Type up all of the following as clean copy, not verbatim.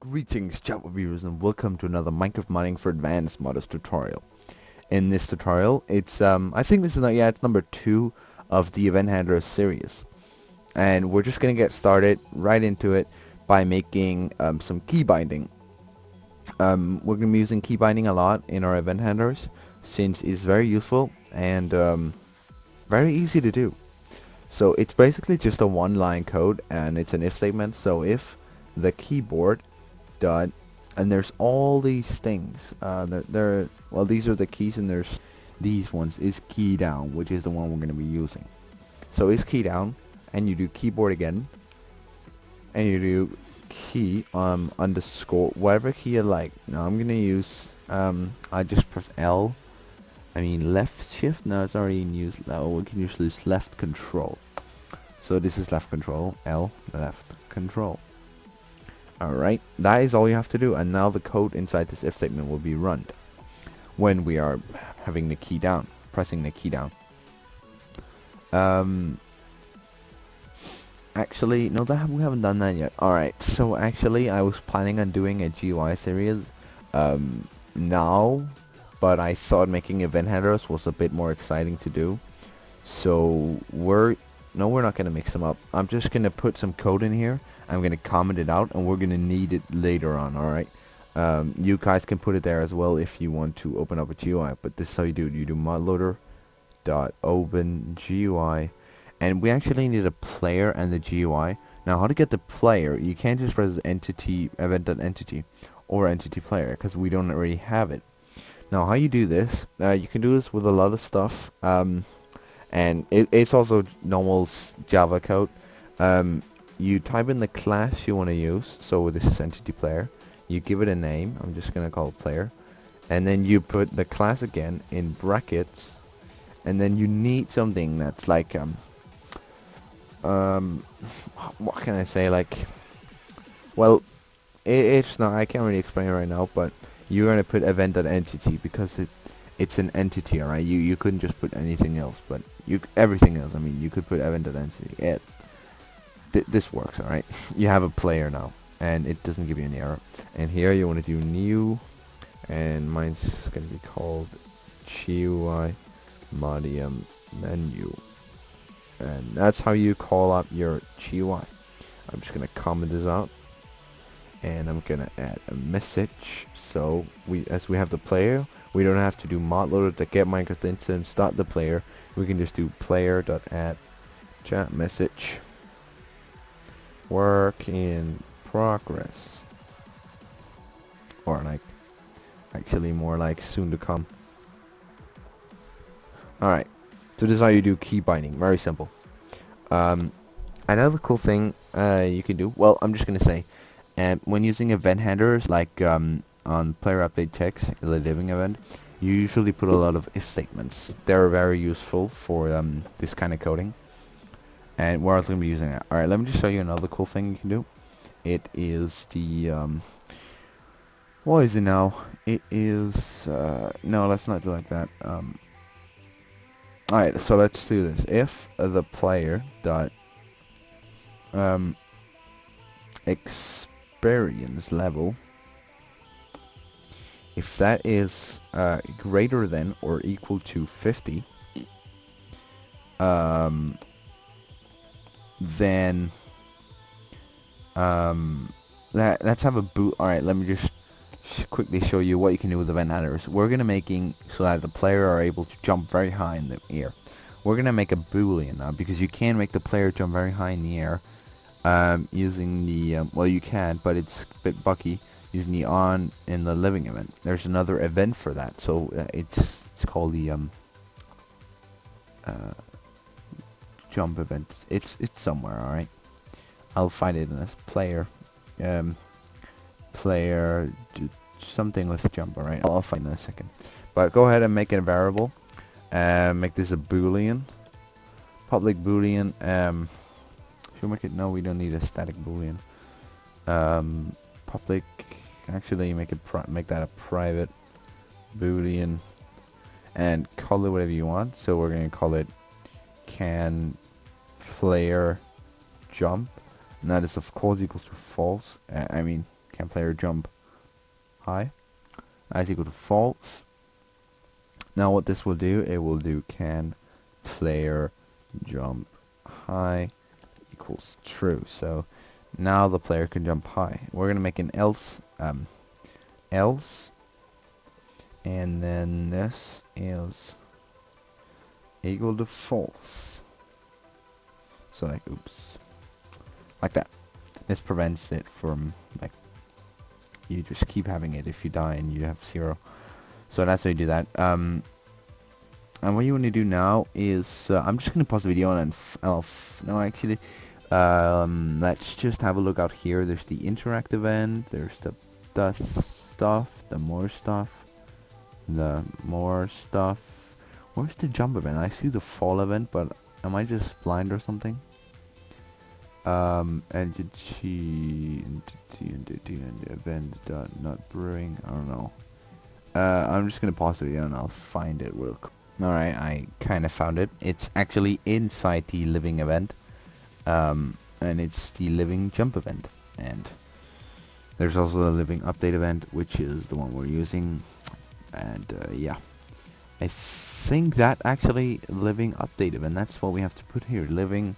Greetings JavaViewers and welcome to another Minecraft Mining for Advanced Modders tutorial. In this tutorial, I think this is it's number 2 of the Event Handler series. And we're just gonna get started right into it by making some key binding. We're gonna be using key binding a lot in our event handlers since it's very useful and very easy to do. So it's basically just a one-line code and it's an if statement. So if the keyboard dot and there's all these things well, these are the keys, and there's these ones is key down, which is the one we're going to be using. So is key down, and you do keyboard again, and you do key underscore whatever key you like. Now I'm going to use I just press L, left shift. No, it's already in use. Now we can usually use left control. So this is left control, L, left control. Alright, that is all you have to do, and now the code inside this if statement will be run when we are having the key down, pressing the key down. Actually, no, we haven't done that yet. Alright, so actually I was planning on doing a GUI series now, but I thought making event headers was a bit more exciting to do. So we're not going to mix them up. I'm just going to put some code in here. I'm going to comment it out, and we're going to need it later on, alright? You guys can put it there as well if you want to open up a GUI, but this is how you do it. You do modloader dot open GUI, and we actually need a player and the GUI. Now, how to get the player, you can't just press entity, event.entity, or entity player, because we don't already have it. Now, how you do this, you can do this with a lot of stuff, and it's also normal Java code. You type in the class you want to use, so this is entity player. You give it a name, I'm just going to call it player, and then you put the class again in brackets, and then you need something that's like, what can I say, like, well, it's not, I can't really explain it right now, but you're going to put event.entity because it's an entity, alright? You couldn't just put anything else, but everything else, you could put event.entity. This works, alright? You have a player now, and it doesn't give you any error. And here you want to do new, and mine's going to be called GUI Modium menu, and that's how you call up your GUI. I'm just going to comment this out, and I'm going to add a message. So as we have the player, we don't have to do modloader to get Minecraft instance, start the player. We can just do player.add chat message. Work in progress, or like actually more like soon to come. Alright, so this is how you do key binding. Very simple. Another cool thing you can do, well, I'm just gonna say, when using event handlers like on player update text, the living event, you usually put a lot of if statements. They're very useful for this kind of coding. And we're also going to be using it. Alright, let me just show you another cool thing you can do. It is the, what is it now? It is, no, let's not do like that. Alright, so let's do this. If the player dot, experience level, if that is, greater than or equal to 50, then let's have a boot. Alright, let me just quickly show you what you can do with event handlers. We're gonna making so that the player are able to jump very high in the air. We're gonna make a boolean now, because you can make the player jump very high in the air using the well, you can, but it's a bit buggy using the on in the living event. There's another event for that, so it's called the jump event. It's somewhere, alright? I'll find it in this player. Player something with jump, alright? I'll find it in a second. But go ahead and make it a variable. Make this a boolean. Public boolean. Should we make it? No, we don't need a static boolean. Public. Actually, make that a private boolean, and call it whatever you want. So we're gonna call it can player jump, and that is of course equals to false. can player jump high? Is equal to false. Now what this will do, it will do can player jump high equals true. So now the player can jump high. We're gonna make an else, else, and then this is equal to false. So like, oops, like that. This prevents it from like you just keep having it if you die and you have 0. So that's how you do that. And what you want to do now is I'm just gonna pause the video and no, actually, let's just have a look out here. There's the interact event. There's the stuff, the more stuff, the more stuff. Where's the jump event? I see the fall event, but am I just blind or something? Entity and event not brewing. I don't know. I'm just gonna pause the video and I'll find it real quick. Alright, I kind of found it. It's actually inside the living event, and it's the living jump event. And there's also a living update event, which is the one we're using. And yeah, I think that actually living update event. That's what we have to put here. Living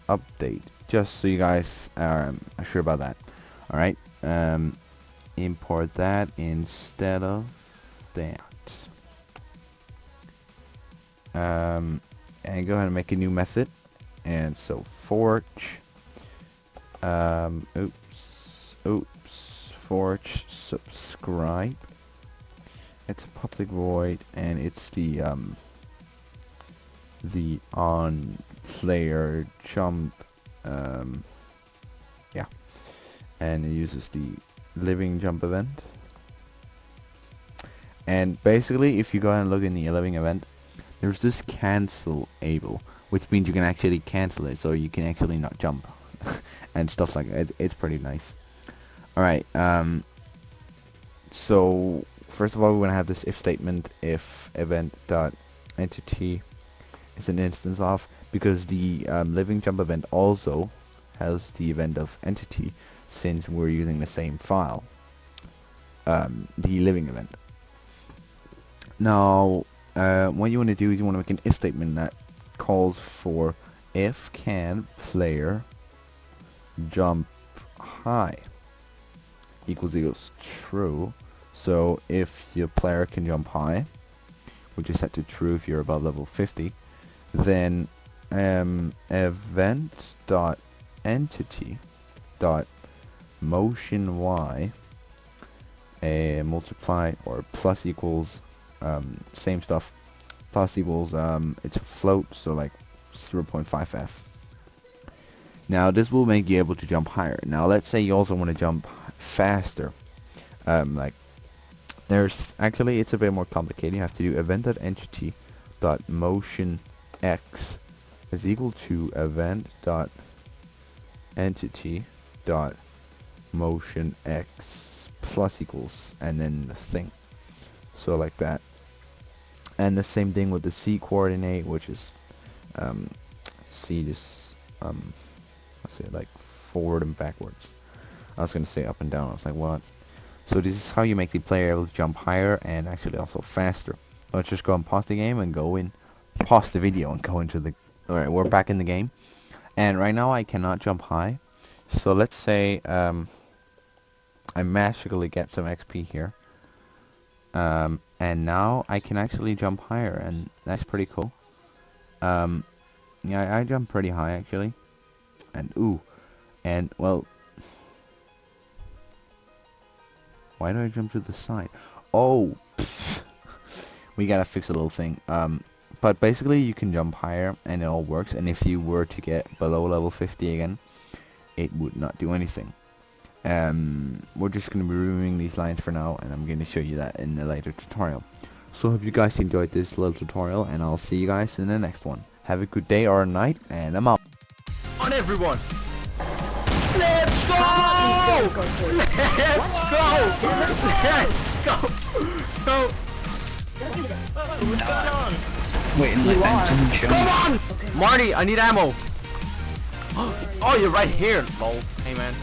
update. Just so you guys are sure about that. Alright, import that instead of that. And go ahead and make a new method. And so forge, forge subscribe. It's a public void, and it's the on player jump. Yeah, and it uses the living jump event. And basically, if you go ahead and look in the living event, there's this cancel able, which means you can actually cancel it, so you can actually not jump and stuff like that. It's pretty nice. All right. So first of all, we're gonna have this if statement: if event dot entity is an instance of, because the living jump event also has the event of entity, since we're using the same file, the living event. Now, what you want to do is you want to make an if statement that calls for if can player jump high equals true. So if your player can jump high, which is set to true if you're above level 50, then event dot entity dot motion y multiply or plus equals same stuff, plus equals it's a float, so like 0.5f. Now this will make you able to jump higher. Now let's say you also want to jump faster. Like there's actually, it's a bit more complicated. You have to do event.entity dot motion x is equal to event dot entity dot motion x plus equals and then the thing. So like that. And the same thing with the C coordinate, which is C just let's say like forward and backwards. I was gonna say up and down. I was like, what? So this is how you make the player able to jump higher and actually also faster. Let's just go and pause the game and go in, pause the video and go into the. Alright, we're back in the game, and right now I cannot jump high. So let's say I magically get some XP here. And now I can actually jump higher, and that's pretty cool. Yeah, I jump pretty high actually. And well, why do I jump to the side? Oh, we gotta fix a little thing. But basically you can jump higher and it all works, and if you were to get below level 50 again, it would not do anything. We're just going to be removing these lines for now, and I'm going to show you that in a later tutorial. So I hope you guys enjoyed this little tutorial, and I'll see you guys in the next one. Have a good day or night, and I'm out. On everyone! Let's go! Let's go! Let's go! Go! What's going on? Wait, Come on! Okay. Marty, I need ammo! Oh, you're right here, lol. Hey man.